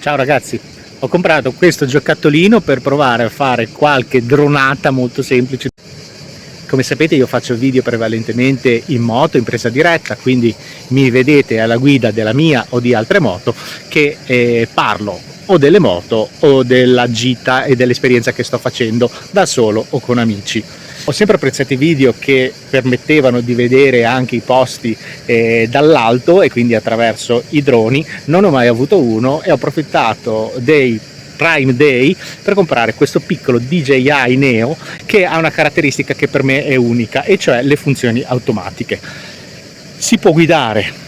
Ciao ragazzi, ho comprato questo giocattolino per provare a fare qualche dronata molto semplice. Come sapete io faccio video prevalentemente in moto, in presa diretta, quindi mi vedete alla guida della mia o di altre moto che parlo o delle moto o della gita e dell'esperienza che sto facendo da solo o con amici. Ho sempre apprezzato i video che permettevano di vedere anche i posti dall'alto e quindi attraverso i droni. Non ho mai avuto uno e ho approfittato dei Prime Day per comprare questo piccolo DJI NEO che ha una caratteristica che per me è unica, e cioè le funzioni automatiche. Si può guidare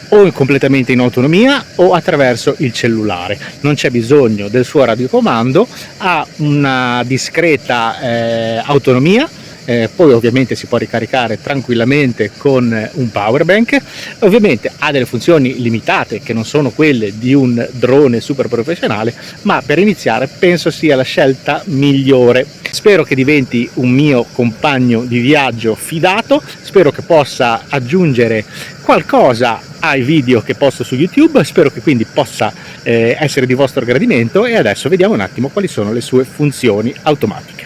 o completamente in autonomia o attraverso il cellulare, non c'è bisogno del suo radiocomando, ha una discreta autonomia. Poi ovviamente si può ricaricare tranquillamente con un power bank. Ovviamente ha delle funzioni limitate che non sono quelle di un drone super professionale, ma per iniziare penso sia la scelta migliore. Spero che diventi un mio compagno di viaggio fidato, spero che possa aggiungere qualcosa ai video che posto su YouTube, spero che quindi possa essere di vostro gradimento, e adesso vediamo un attimo quali sono le sue funzioni automatiche.